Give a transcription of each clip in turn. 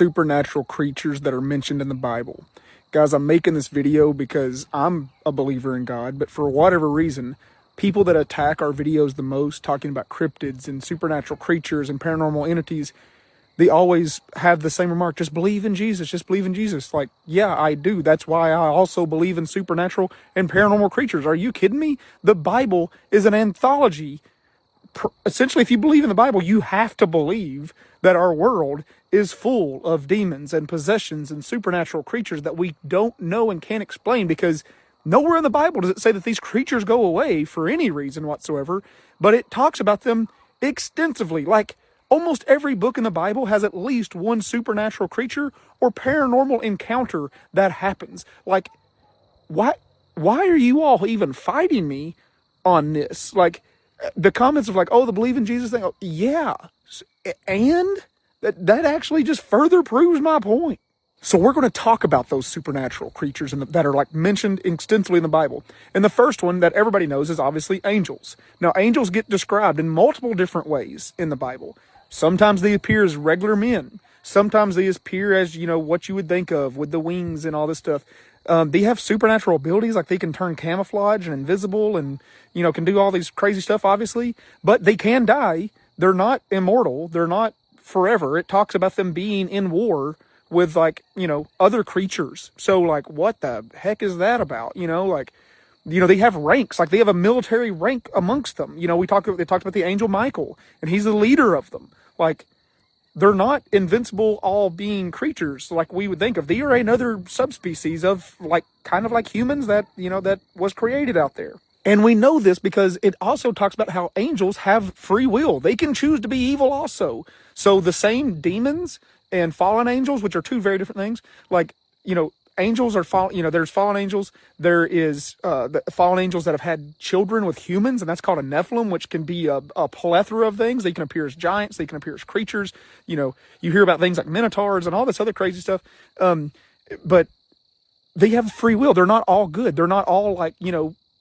supernatural creatures that are mentioned in the Bible. Guys, I'm making this video because I'm a believer in God, but for whatever reason, people that attack our videos the most, talking about cryptids and supernatural creatures and paranormal entities, they always have the same remark: just believe in Jesus, just believe in Jesus. Like, yeah, I do. That's why I also believe in supernatural and paranormal creatures. Are you kidding me? The Bible is an anthology. Essentially, if you believe in the Bible, you have to believe that our world is full of demons and possessions and supernatural creatures that we don't know and can't explain, because nowhere in the Bible does it say that these creatures go away for any reason whatsoever, but it talks about them extensively. Like, almost every book in the Bible has at least one supernatural creature or paranormal encounter that happens. Like, why are you all even fighting me on this? Like, the comments of like, oh, the believe in Jesus thing. Oh, yeah. And that actually just further proves my point. So we're going to talk about those supernatural creatures that are like mentioned extensively in the Bible. And the first one that everybody knows is obviously angels. Now, angels get described in multiple different ways in the Bible. Sometimes they appear as regular men. Sometimes they appear as, what you would think of with the wings and all this stuff. They have supernatural abilities, like they can turn camouflage and invisible and, can do all these crazy stuff, obviously. But they can die. They're not immortal. They're not forever. It talks about them being in war with, like, other creatures. So, like, what the heck is that about? They have ranks. Like, they have a military rank amongst them. They talked about the angel Michael, and he's the leader of them. Like, they're not invincible all-being creatures like we would think of. They are another subspecies of, like, kind of like humans that, that was created out there. And we know this because it also talks about how angels have free will. They can choose to be evil also. So the same demons and fallen angels, which are two very different things, like, angels are fallen, there's fallen angels. There is the fallen angels that have had children with humans, and that's called a Nephilim, which can be a plethora of things. They can appear as giants. They can appear as creatures. You hear about things like minotaurs and all this other crazy stuff. But they have free will. They're not all good. They're not all like,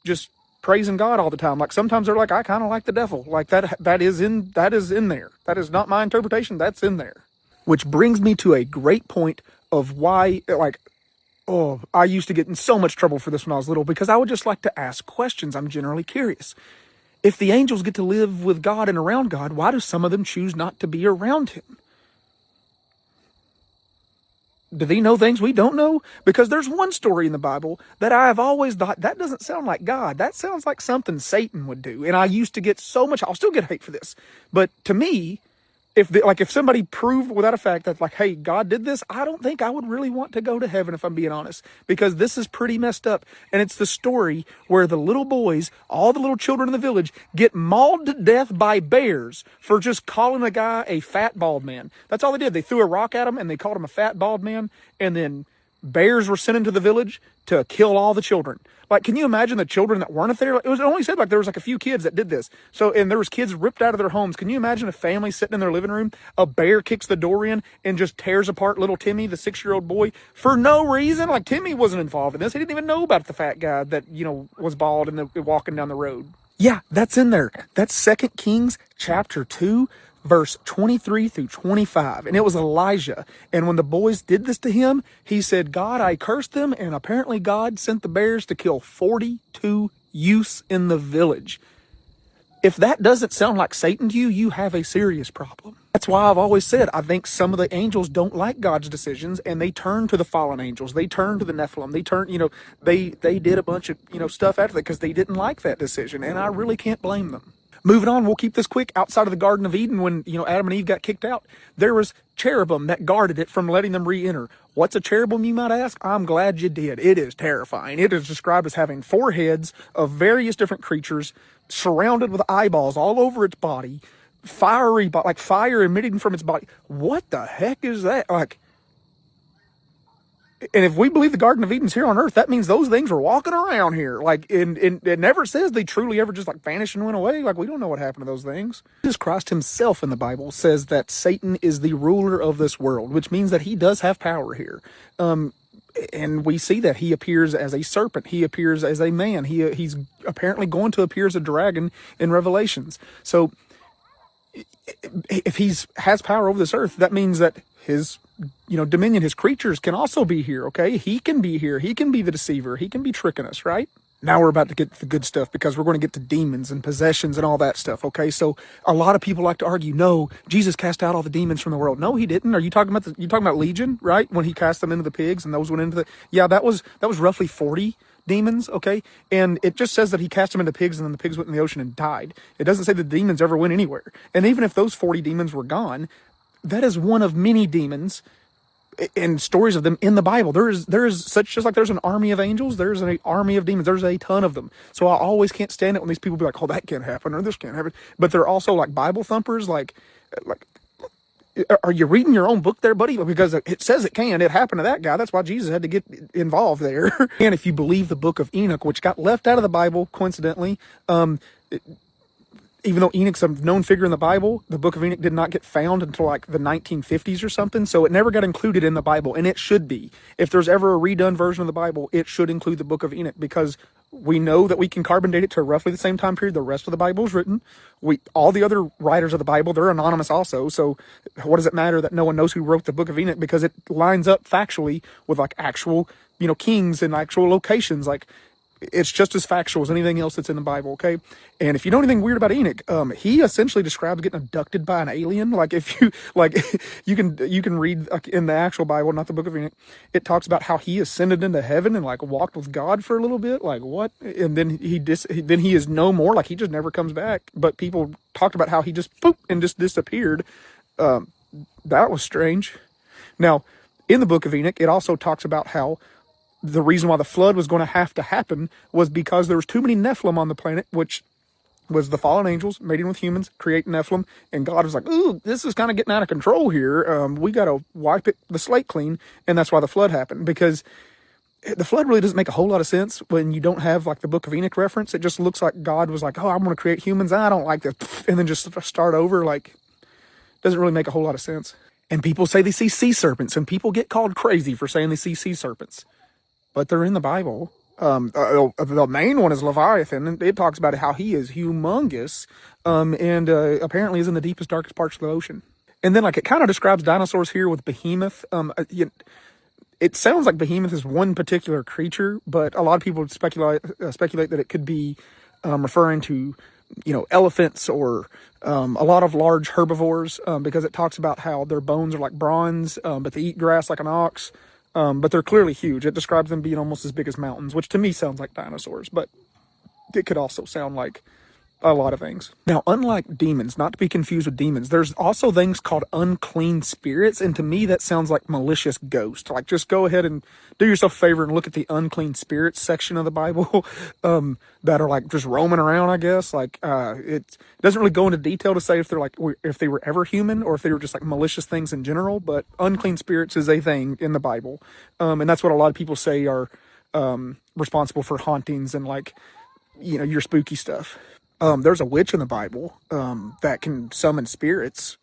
just praising God all the time. Like, sometimes they're like, I kind of like the devil. Like, that is in there. That is not my interpretation. That's in there. Which brings me to a great point of why, like, oh, I used to get in so much trouble for this when I was little, because I would just like to ask questions. I'm generally curious. If the angels get to live with God and around God, why do some of them choose not to be around him? Do they know things we don't know? Because there's one story in the Bible that I've always thought, that doesn't sound like God. That sounds like something Satan would do. And I used to get so much, I'll still get hate for this. But to me, if somebody proved without a fact that, like, hey, God did this, I don't think I would really want to go to heaven, if I'm being honest, because this is pretty messed up. And it's the story where the little boys, all the little children in the village, get mauled to death by bears for just calling a guy a fat bald man. That's all they did. They threw a rock at him and they called him a fat bald man. And then bears were sent into the village to kill all the children. Like, can you imagine the children that weren't there? It only said like there was like a few kids that did this. So, and there was kids ripped out of their homes. Can you imagine a family sitting in their living room, a bear kicks the door in and just tears apart little Timmy, the 6-year-old boy, for no reason? Like, Timmy wasn't involved in this. He didn't even know about the fat guy that, was bald and walking down the road. Yeah, that's in there. That's 2 Kings chapter 2. Verse 23 through 25. And it was Elijah. And when the boys did this to him, he said, God, I cursed them. And apparently God sent the bears to kill 42 youths in the village. If that doesn't sound like Satan to you, you have a serious problem. That's why I've always said, I think some of the angels don't like God's decisions, and they turn to the fallen angels. They turn to the Nephilim. They turn, they did a bunch of, stuff after that because they didn't like that decision. And I really can't blame them. Moving on, we'll keep this quick. Outside of the Garden of Eden, when, Adam and Eve got kicked out, there was cherubim that guarded it from letting them re-enter. What's a cherubim, you might ask? I'm glad you did. It is terrifying. It is described as having 4 heads of various different creatures surrounded with eyeballs all over its body, fiery, like fire emitting from its body. What the heck is that? Like, and if we believe the Garden of Eden's here on earth, that means those things were walking around here. Like, and it never says they truly ever just like vanished and went away. Like, we don't know what happened to those things. Jesus Christ himself in the Bible says that Satan is the ruler of this world, which means that he does have power here. And we see that he appears as a serpent. He appears as a man. He's apparently going to appear as a dragon in Revelations. So if he has power over this earth, that means that his, dominion, his creatures can also be here, okay? He can be here. He can be the deceiver. He can be tricking us, right? Now we're about to get to the good stuff because we're going to get to demons and possessions and all that stuff, okay? So a lot of people like to argue, no, Jesus cast out all the demons from the world. No, he didn't. Are you talking about Legion, right? When he cast them into the pigs and those went into yeah, that was roughly 40 demons, okay? And it just says that he cast them into pigs and then the pigs went in the ocean and died. It doesn't say the demons ever went anywhere. And even if those 40 demons were gone, that is one of many demons and stories of them in the Bible. There is such, just like there's an army of angels, there's an army of demons. There's a ton of them. So I always can't stand it when these people be like, oh, that can't happen or this can't happen. But they're also like Bible thumpers, like, are you reading your own book there, buddy? Because it says it can. It happened to that guy. That's why Jesus had to get involved there. And if you believe the book of Enoch, which got left out of the Bible, coincidentally, even though Enoch's a known figure in the Bible, the book of Enoch did not get found until like the 1950s or something. So it never got included in the Bible, and it should be. If there's ever a redone version of the Bible, it should include the book of Enoch, because we know that we can carbon date it to roughly the same time period the rest of the Bible is written. All the other writers of the Bible, they're anonymous also. So what does it matter that no one knows who wrote the book of Enoch? Because it lines up factually with like actual, kings and actual locations. Like, it's just as factual as anything else that's in the Bible, okay? And if you know anything weird about Enoch, he essentially describes getting abducted by an alien. Like, if you you can read in the actual Bible, not the book of Enoch. It talks about how he ascended into heaven and like walked with God for a little bit. Like, what? And then he is no more. Like, he just never comes back. But people talked about how he just poop and just disappeared. That was strange. Now, in the book of Enoch, it also talks about how the reason why the flood was going to have to happen was because there was too many Nephilim on the planet, which was the fallen angels mating with humans, creating Nephilim. And God was like, ooh, this is kind of getting out of control here. We got to wipe the slate clean. And that's why the flood happened, because the flood really doesn't make a whole lot of sense when you don't have like the book of Enoch reference. It just looks like God was like, oh, I'm going to create humans. I don't like this. And then just start over. Like, doesn't really make a whole lot of sense. And people say they see sea serpents, and people get called crazy for saying they see sea serpents. But they're in the Bible. The main one is Leviathan, and it talks about how he is humongous, and apparently is in the deepest, darkest parts of the ocean. And then, like, it kind of describes dinosaurs here with Behemoth. It sounds like Behemoth is one particular creature, but a lot of people speculate that it could be referring to, elephants or a lot of large herbivores, because it talks about how their bones are like bronze, but they eat grass like an ox. But they're clearly huge. It describes them being almost as big as mountains, which to me sounds like dinosaurs, but it could also sound like a lot of things. Now, unlike demons, not to be confused with demons, there's also things called unclean spirits, and to me that sounds like malicious ghost. Like, just go ahead and do yourself a favor and look at the unclean spirits section of the Bible that are like just roaming around, I guess. Like, it doesn't really go into detail to say if they were ever human or if they were just like malicious things in general, but unclean spirits is a thing in the Bible. And that's what a lot of people say are responsible for hauntings and like, your spooky stuff. There's a witch in the Bible that can summon spirits.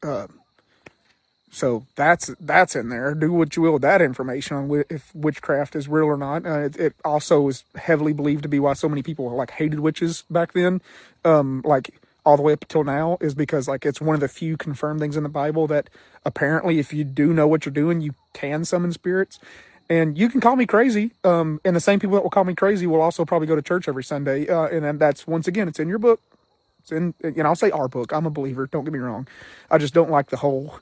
So that's in there. Do what you will with that information on if witchcraft is real or not. It also is heavily believed to be why so many people like hated witches back then, like all the way up until now, is because like it's one of the few confirmed things in the Bible that apparently if you do know what you're doing, you can summon spirits. And you can call me crazy, and the same people that will call me crazy will also probably go to church every Sunday. And then that's, once again, it's in your book. It's in, I'll say our book. I'm a believer. Don't get me wrong. I just don't like the whole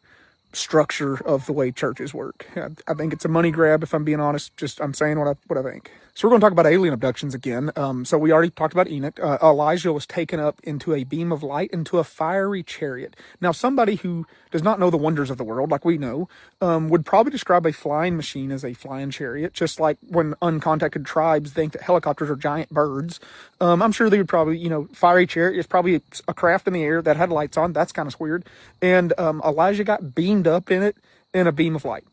structure of the way churches work. I think it's a money grab, if I'm being honest. Just, I'm saying what I think. So we're going to talk about alien abductions again. So we already talked about Enoch. Elijah was taken up into a beam of light into a fiery chariot. Now, somebody who does not know the wonders of the world, like we know, would probably describe a flying machine as a flying chariot, just like when uncontacted tribes think that helicopters are giant birds. I'm sure they would probably, fiery chariot is probably a craft in the air that had lights on. That's kind of weird. And Elijah got beamed up in it in a beam of light.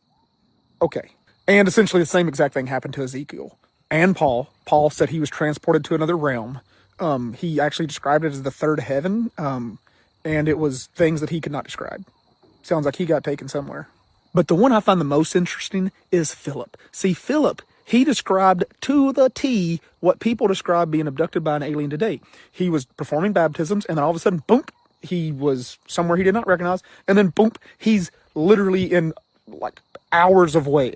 Okay. And essentially the same exact thing happened to Ezekiel. And Paul said he was transported to another realm. He actually described it as the third heaven, and it was things that he could not describe. Sounds like he got taken somewhere. But the one I find the most interesting is Philip. See, Philip, he described to the T what people describe being abducted by an alien today. He was performing baptisms, and then all of a sudden, boom, he was somewhere he did not recognize, and then boom, he's literally in hours away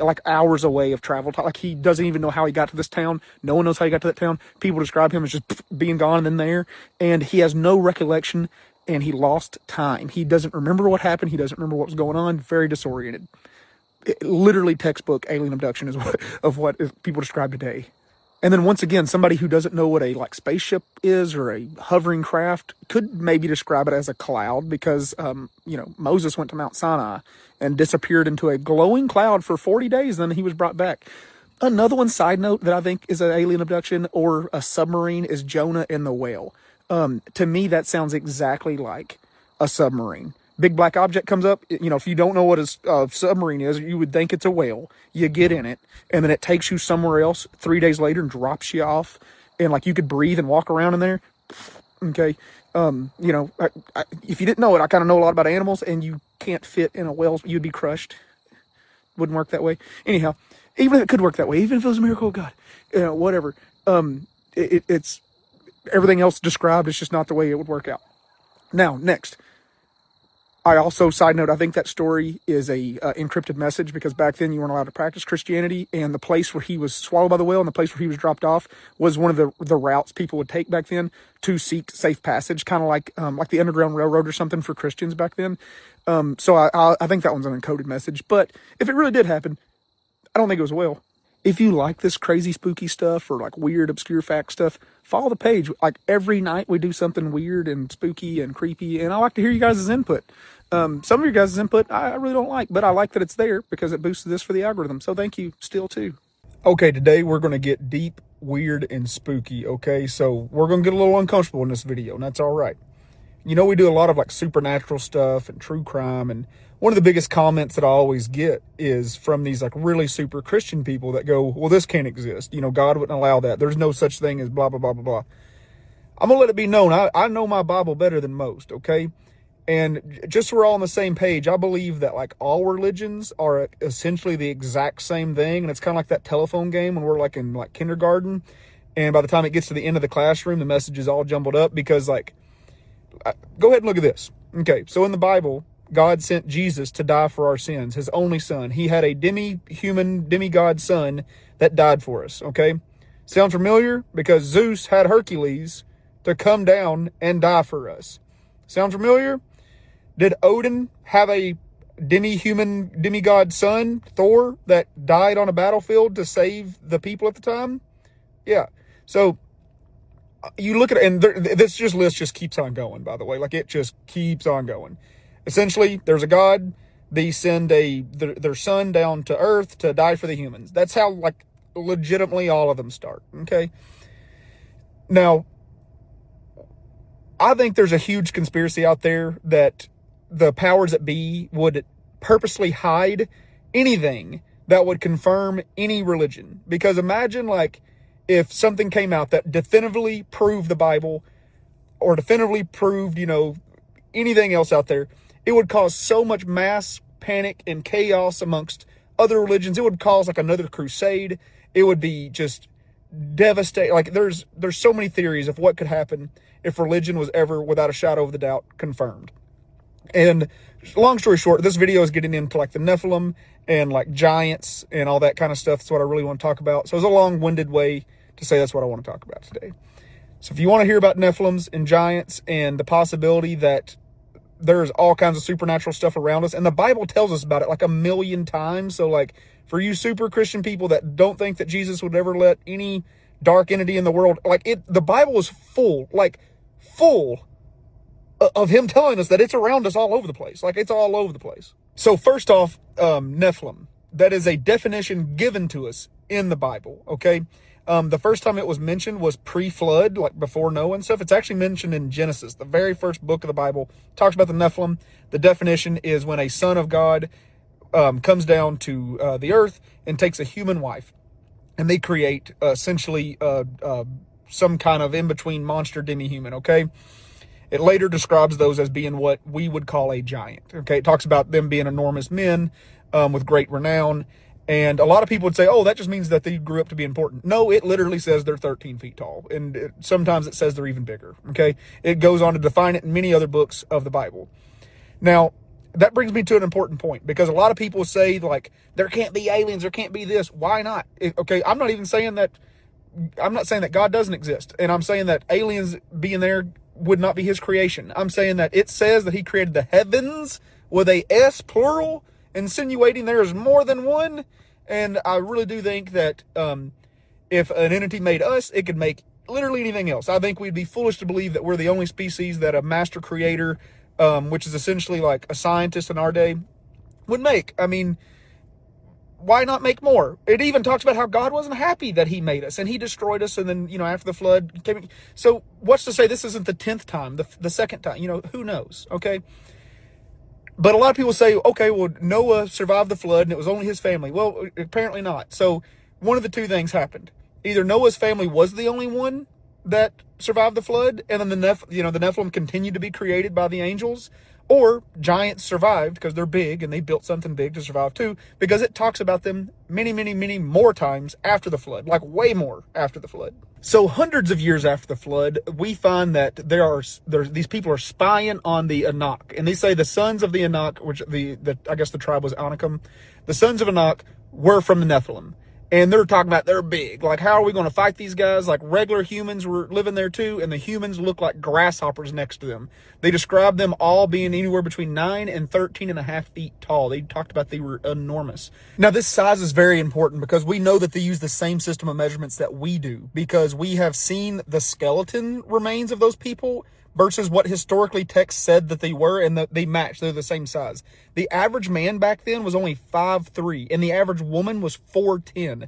of travel time. Like, he doesn't even know how he got to this town. No one knows how he got to that town. People describe him as just being gone and then there. And he has no recollection, and he lost time. He doesn't remember what happened. He doesn't remember what was going on. Very disoriented. Literally textbook alien abduction is what people describe today. And then once again, somebody who doesn't know what a spaceship is or a hovering craft could maybe describe it as a cloud, because Moses went to Mount Sinai and disappeared into a glowing cloud for 40 days, then he was brought back. Another one, side note, that I think is an alien abduction or a submarine is Jonah and the whale. To me, that sounds exactly like a submarine. Big black object comes up. If you don't know what a submarine is, you would think it's a whale. You get in it, and then it takes you somewhere else 3 days later and drops you off. And you could breathe and walk around in there. Okay. If you didn't know it, I kind of know a lot about animals, and you can't fit in a whale. You'd be crushed. Wouldn't work that way. Anyhow, even if it could work that way, even if it was a miracle of God, whatever. It's everything else described. It's just not the way it would work out. Now, next. I also, side note, I think that story is a encrypted message, because back then you weren't allowed to practice Christianity, and the place where he was swallowed by the whale and the place where he was dropped off was one of the routes people would take back then to seek safe passage, kind of like the Underground Railroad or something for Christians back then. So I think that one's an encoded message. But if it really did happen, I don't think it was a whale. If you like this crazy spooky stuff or weird obscure fact stuff, follow the page. Every night we do something weird and spooky and creepy, and I like to hear you guys' input. Some of your guys' input I really don't like, but I like that it's there because it boosts this for the algorithm. So thank you still too. Okay, today we're going to get deep, weird, and spooky. Okay, so we're going to get a little uncomfortable in this video, and that's all right. We do a lot of supernatural stuff and true crime, and one of the biggest comments that I always get is from these really super Christian people that go, well, this can't exist. God wouldn't allow that. There's no such thing as blah, blah, blah, blah, blah. I'm going to let it be known. I know my Bible better than most, okay? And just so we're all on the same page, I believe that all religions are essentially the exact same thing. And it's kind of like that telephone game when we're in kindergarten. And by the time it gets to the end of the classroom, the message is all jumbled up because go ahead and look at this. Okay, so in the Bible, God sent Jesus to die for our sins, his only son. He had a demi-human, demigod son that died for us, okay? Sound familiar? Because Zeus had Hercules to come down and die for us. Sound familiar? Did Odin have a demi-human, demigod son, Thor, that died on a battlefield to save the people at the time? Yeah. So you look at it, and this list just keeps on going, by the way. It just keeps on going. Essentially, there's a God. They send their son down to Earth to die for the humans. That's how, legitimately all of them start, okay? Now, I think there's a huge conspiracy out there that the powers that be would purposely hide anything that would confirm any religion. Because imagine, if something came out that definitively proved the Bible or definitively proved, anything else out there, it would cause so much mass panic and chaos amongst other religions. It would cause another crusade. It would be just devastating. There's so many theories of what could happen if religion was ever, without a shadow of the doubt, confirmed. And long story short, this video is getting into the Nephilim and giants and all that kind of stuff. That's what I really want to talk about. So it's a long-winded way to say that's what I want to talk about today. So if you want to hear about Nephilims and giants and the possibility that there's all kinds of supernatural stuff around us, and the Bible tells us about it a million times. So for you super Christian people that don't think that Jesus would ever let any dark entity in the world, the Bible is full of him telling us that it's around us all over the place. It's all over the place. So first off, Nephilim, that is a definition given to us in the Bible, okay? The first time it was mentioned was pre-flood, before Noah and stuff. It's actually mentioned in Genesis, the very first book of the Bible. Talks about the Nephilim. The definition is when a son of God comes down to the earth and takes a human wife. And they create essentially some kind of in-between monster demi-human, okay? It later describes those as being what we would call a giant, okay? It talks about them being enormous men with great renown. And a lot of people would say, oh, that just means that they grew up to be important. No, it literally says they're 13 feet tall. And sometimes it says they're even bigger, okay? It goes on to define it in many other books of the Bible. Now, that brings me to an important point, because a lot of people say, like, there can't be aliens, there can't be this. Why not? Okay, I'm not saying that God doesn't exist, and I'm saying that aliens being there would not be his creation. I'm saying that it says that he created the heavens with a S, plural, insinuating there is more than one. And I really do think that if an entity made us, it could make literally anything else. I think we'd be foolish to believe that we're the only species that a master creator, which is essentially like a scientist in our day, would make. I mean, why not make more? It even talks about how God wasn't happy that he made us and he destroyed us. And then, after the flood came. So what's to say this isn't the 10th time, the second time, who knows? Okay. But a lot of people say, okay, well, Noah survived the flood and it was only his family. Well, apparently not. So one of the two things happened. Either Noah's family was the only one that survived the flood, and then the Nephilim continued to be created by the angels, or giants survived because they're big and they built something big to survive too, because it talks about them many, many, many more times after the flood, like way more after the flood. So hundreds of years after the flood, we find that these people are spying on the Anak, and they say the sons of the Anak, which I guess the tribe was Anakim, the sons of Anak were from the Nephilim. And they're talking about they're big. Like, how are we going to fight these guys? Like, regular humans were living there too, and the humans look like grasshoppers next to them. They described them all being anywhere between 9 and 13.5 feet tall. They talked about they were enormous. Now, this size is very important because we know that they use the same system of measurements that we do, because we have seen the skeleton remains of those people versus what historically text said that they were, and they match. They're the same size. The average man back then was only 5'3", and the average woman was 4'10".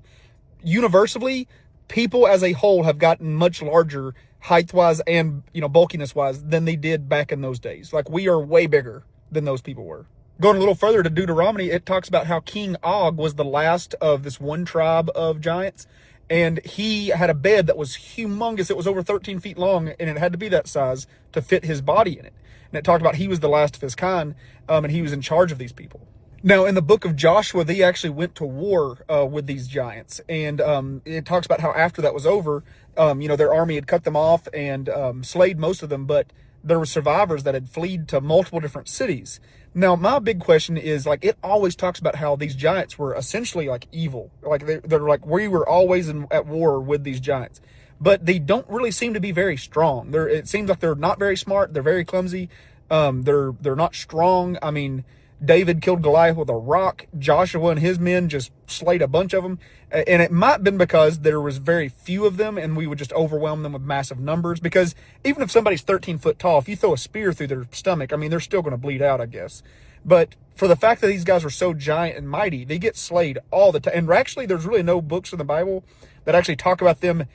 Universally, people as a whole have gotten much larger height-wise and bulkiness-wise than they did back in those days. Like, we are way bigger than those people were. Going a little further to Deuteronomy, it talks about how King Og was the last of this one tribe of giants, and he had a bed that was humongous. It was over 13 feet long, and it had to be that size to fit his body in it. And it talked about he was the last of his kind, and he was in charge of these people. Now, in the book of Joshua, they actually went to war with these giants. And it talks about how after that was over, their army had cut them off and slayed most of them, but there were survivors that had fled to multiple different cities. Now, my big question is, like, it always talks about how these giants were essentially like evil. Like, they're like, we were always at war with these giants. But they don't really seem to be very strong. It seems like they're not very smart. They're very clumsy. They're not strong. I mean, David killed Goliath with a rock. Joshua and his men just slayed a bunch of them. And it might have been because there was very few of them and we would just overwhelm them with massive numbers. Because even if somebody's 13 foot tall, if you throw a spear through their stomach, I mean, they're still going to bleed out, I guess. But for the fact that these guys are so giant and mighty, they get slayed all the time. And actually, there's really no books in the Bible that actually talk about them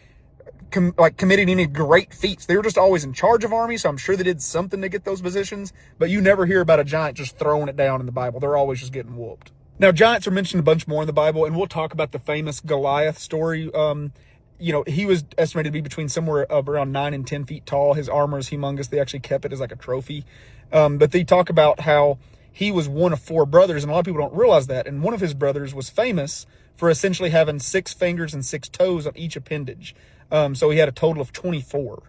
committing any great feats. They were just always in charge of armies, so I'm sure they did something to get those positions, but you never hear about a giant just throwing it down in the Bible. They're always just getting whooped. Now, giants are mentioned a bunch more in the Bible, and we'll talk about the famous Goliath story. He was estimated to be between somewhere around 9 and 10 feet tall. His armor is humongous. They actually kept it as like a trophy. But they talk about how he was one of 4 brothers, and a lot of people don't realize that. And one of his brothers was famous for essentially having 6 fingers and 6 toes on each appendage. So he had a total of 24.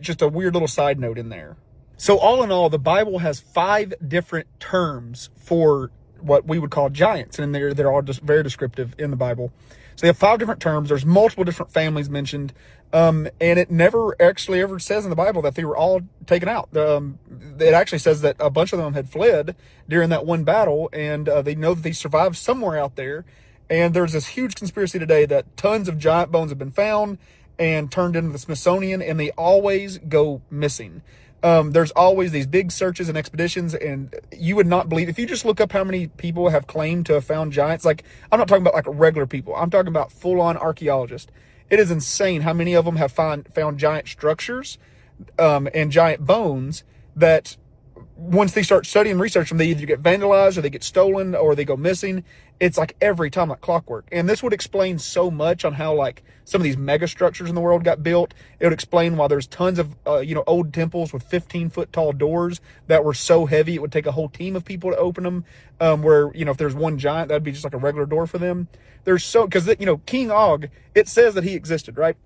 Just a weird little side note in there. So all in all, the Bible has 5 different terms for what we would call giants, and they're all just very descriptive in the Bible. So they have 5 different terms. There's multiple different families mentioned, and it never actually ever says in the Bible that they were all taken out. It actually says that a bunch of them had fled during that one battle, and they know that they survived somewhere out there. And there's this huge conspiracy today that tons of giant bones have been found and turned into the Smithsonian, and they always go missing. There's always these big searches and expeditions, and you would not believe, if you just look up how many people have claimed to have found giants, like, I'm not talking about like regular people, I'm talking about full-on archaeologists. It is insane how many of them have found giant structures and giant bones that once they start studying and research them, they either get vandalized or they get stolen or they go missing. It's like every time, like clockwork. And this would explain so much on how like some of these mega structures in the world got built. It would explain why there's tons of, old temples with 15-foot tall doors that were so heavy it would take a whole team of people to open them. If there's one giant, that'd be just like a regular door for them. Because King Og, it says that he existed, right?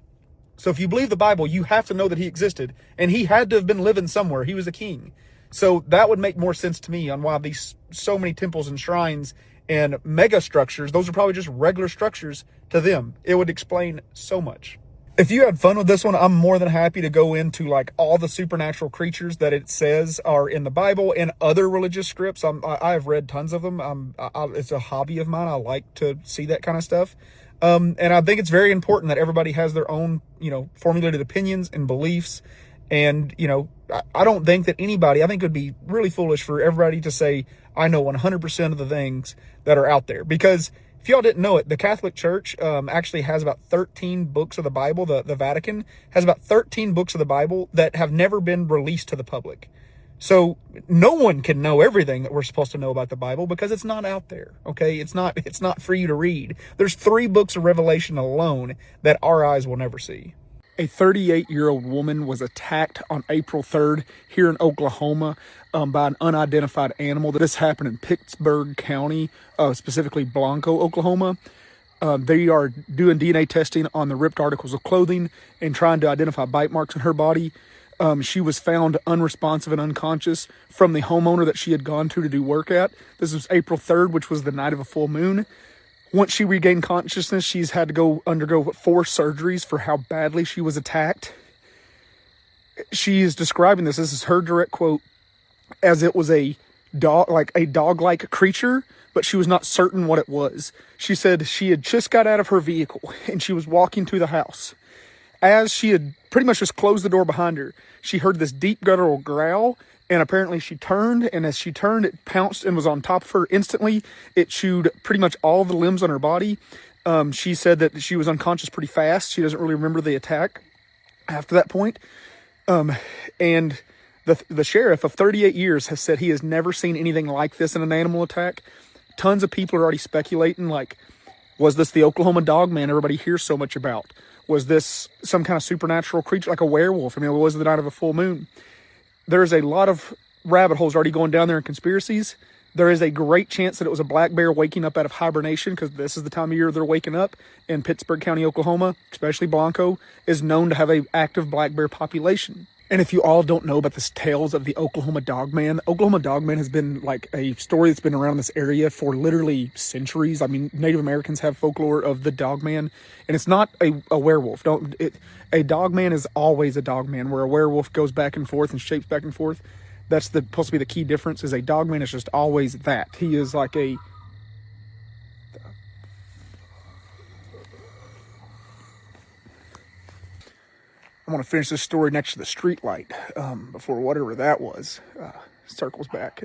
So if you believe the Bible, you have to know that he existed, and he had to have been living somewhere. He was a king. So that would make more sense to me on why these so many temples and shrines and mega structures, those are probably just regular structures to them. It would explain so much. If you had fun with this one, I'm more than happy to go into like all the supernatural creatures that it says are in the Bible and other religious scripts. I have read tons of them. It's a hobby of mine. I like to see that kind of stuff. And I think it's very important that everybody has their own, formulated opinions and beliefs. And, I don't think that anybody, I think it would be really foolish for everybody to say, I know 100% of the things that are out there. Because if y'all didn't know it, the Catholic Church actually has about 13 books of the Bible. The Vatican has about 13 books of the Bible that have never been released to the public. So no one can know everything that we're supposed to know about the Bible because it's not out there. Okay, it's not for you to read. There's 3 books of Revelation alone that our eyes will never see. A 38-year-old woman was attacked on April 3rd here in Oklahoma by an unidentified animal. This happened in Pittsburg County, specifically Blanco, Oklahoma. They are doing DNA testing on the ripped articles of clothing and trying to identify bite marks in her body. She was found unresponsive and unconscious from the homeowner that she had gone to do work at. This was April 3rd, which was the night of a full moon. Once she regained consciousness, she's had to undergo 4 surgeries for how badly she was attacked. She is describing this is her direct quote, as it was a dog-like creature, but she was not certain what it was. She said she had just got out of her vehicle and she was walking to the house. As she had pretty much just closed the door behind her, she heard this deep guttural growl, and apparently she turned, and as she turned, it pounced and was on top of her instantly. It chewed pretty much all the limbs on her body. She said that she was unconscious pretty fast. She doesn't really remember the attack after that point. And the sheriff of 38 years has said he has never seen anything like this in an animal attack. Tons of people are already speculating, like, was this the Oklahoma dog man everybody hears so much about? Was this some kind of supernatural creature, like a werewolf? I mean, it was the night of a full moon. There's a lot of rabbit holes already going down there in conspiracies. There is a great chance that it was a black bear waking up out of hibernation, because this is the time of year they're waking up. In Pittsburg County, Oklahoma, especially Blanco, is known to have an active black bear population. And if you all don't know about the tales of the Oklahoma Dogman, Oklahoma Dogman has been like a story that's been around this area for literally centuries. I mean, Native Americans have folklore of the Dogman, and it's not a werewolf. A Dogman is always a Dogman, where a werewolf goes back and forth and shapes back and forth. That's supposed to be the key difference, is a Dogman is just always that. He is like a... I want to finish this story next to the street light before whatever that was circles back.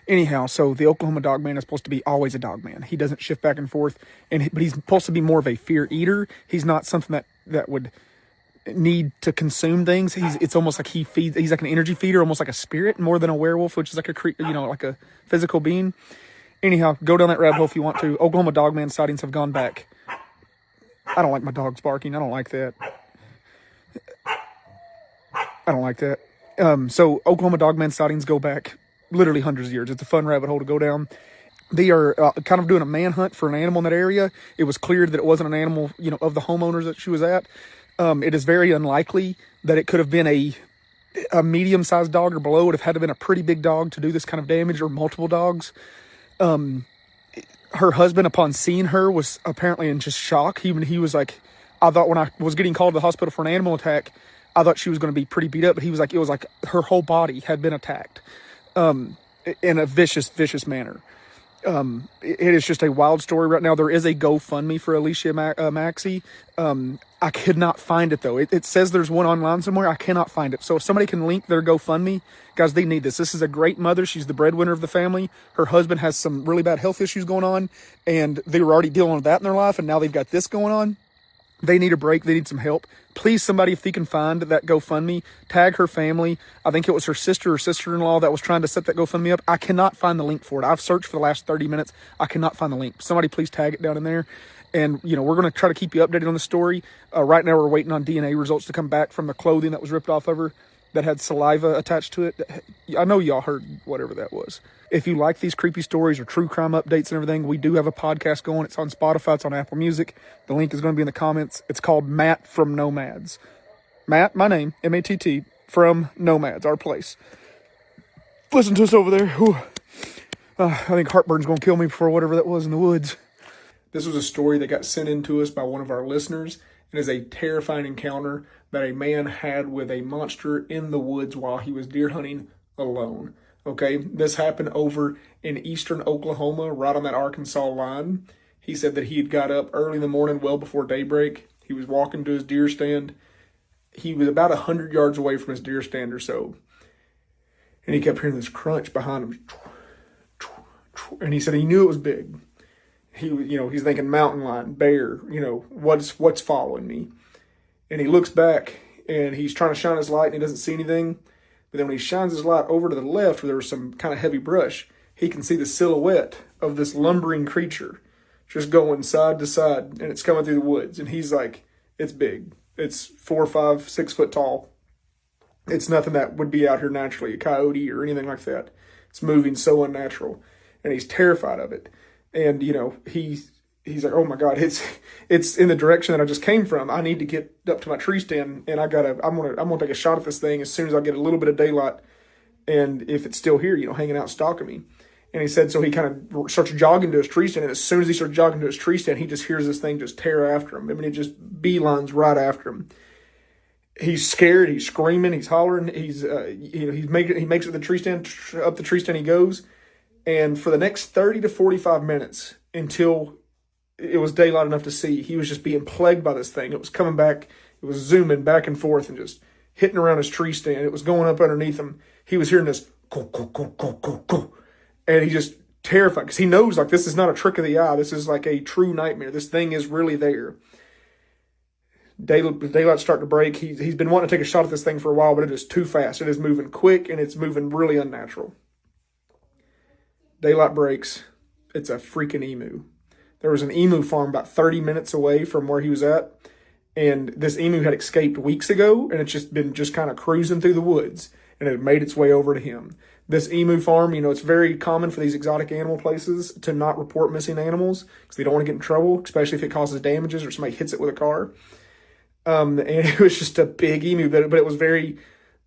Anyhow, so the Oklahoma Dogman is supposed to be always a dogman. He doesn't shift back and forth, but he's supposed to be more of a fear eater. He's not something that would need to consume things. It's almost like he feeds. He's like an energy feeder, almost like a spirit, more than a werewolf, which is like like a physical being. Anyhow, go down that rabbit hole if you want to. Oklahoma Dogman sightings have gone back. I don't like my dogs barking. I don't like that. So Oklahoma Dogman sightings go back literally hundreds of years. It's a fun rabbit hole to go down. They are kind of doing a manhunt for an animal in that area. It was cleared that it wasn't an animal, of the homeowners that she was at. It is very unlikely that it could have been a medium-sized dog or below. It would have had to have been a pretty big dog to do this kind of damage, or multiple dogs. Her husband, upon seeing her, was apparently in just shock. He was like, I thought when I was getting called to the hospital for an animal attack, I thought she was going to be pretty beat up, but he was like, it was like her whole body had been attacked in a vicious manner. It is just a wild story right now. There is a GoFundMe for Alicia Maxey. I could not find it, though. It says there's one online somewhere. I cannot find it. So if somebody can link their GoFundMe, guys, they need this. This is a great mother. She's the breadwinner of the family. Her husband has some really bad health issues going on, and they were already dealing with that in their life, and now they've got this going on. They need a break. They need some help. Please, somebody, if they can find that GoFundMe, tag her family. I think it was her sister or sister-in-law that was trying to set that GoFundMe up. I cannot find the link for it. I've searched for the last 30 minutes. I cannot find the link. Somebody please tag it down in there. And, we're going to try to keep you updated on the story. Right now, we're waiting on DNA results to come back from the clothing that was ripped off of her that had saliva attached to it. I know y'all heard whatever that was. If you like these creepy stories or true crime updates and everything, we do have a podcast going. It's on Spotify. It's on Apple Music. The link is going to be in the comments. It's called Matt from Nomads. Matt, my name, M-A-T-T, from Nomads, our place. Listen to us over there. Whew. I think heartburn's gonna kill me before whatever that was in the woods. This was a story that got sent in to us by one of our listeners. It is a terrifying encounter that a man had with a monster in the woods while he was deer hunting alone. Okay, this happened over in eastern Oklahoma, right on that Arkansas line. He said that he had got up early in the morning, well before daybreak. He was walking to his deer stand. He was about 100 yards away from his deer stand or so. And he kept hearing this crunch behind him. And he said he knew it was big. He's thinking mountain lion, bear, what's following me? And he looks back and he's trying to shine his light and he doesn't see anything. But then when he shines his light over to the left where there was some kind of heavy brush, he can see the silhouette of this lumbering creature just going side to side, and it's coming through the woods. And he's like, it's big. It's 4, 5, 6 foot tall. It's nothing that would be out here naturally, a coyote or anything like that. It's moving so unnatural. And he's terrified of it. And, he's like, oh my God, it's in the direction that I just came from. I need to get up to my tree stand, and I'm gonna take a shot at this thing as soon as I get a little bit of daylight. And if it's still here, hanging out, stalking me. And he said, so he kind of starts jogging to his tree stand. And as soon as he starts jogging to his tree stand, he just hears this thing just tear after him. I mean, it just beelines right after him. He's scared. He's screaming. He's hollering. He makes it to the tree stand. Up the tree stand he goes. And for the next 30 to 45 minutes until it was daylight enough to see, he was just being plagued by this thing. It was coming back. It was zooming back and forth and just hitting around his tree stand. It was going up underneath him. He was hearing this, go, go, go, go, go, go. And he just terrified because he knows like this is not a trick of the eye. This is like a true nightmare. This thing is really there. Daylight's starting to break. He's been wanting to take a shot at this thing for a while, but it is too fast. It is moving quick and it's moving really unnatural. Daylight breaks. It's a freaking emu. There was an emu farm about 30 minutes away from where he was at. And this emu had escaped weeks ago, and it's just been kind of cruising through the woods, and it had made its way over to him. This emu farm, it's very common for these exotic animal places to not report missing animals because they don't want to get in trouble, especially if it causes damages or somebody hits it with a car. And it was just a big emu, but it was very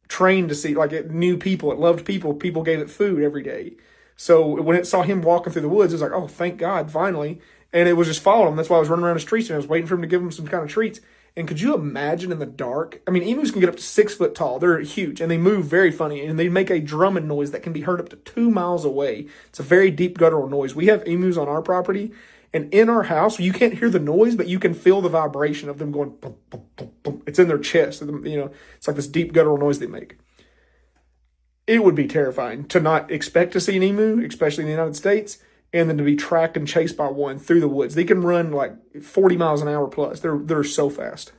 trained to see, like it knew people, it loved people. People gave it food every day. So when it saw him walking through the woods, it was like, oh, thank God, finally. And it was just following him. That's why I was running around his trees and I was waiting for him to give him some kind of treats. And could you imagine in the dark? I mean, emus can get up to 6 foot tall. They're huge and they move very funny. And they make a drumming noise that can be heard up to 2 miles away. It's a very deep guttural noise. We have emus on our property. And in our house, you can't hear the noise, but you can feel the vibration of them going, boom, boom, boom, boom. It's in their chest. It's like this deep guttural noise they make. It would be terrifying to not expect to see an emu, especially in the United States, and then to be tracked and chased by one through the woods. They can run like 40 miles an hour plus. They're so fast.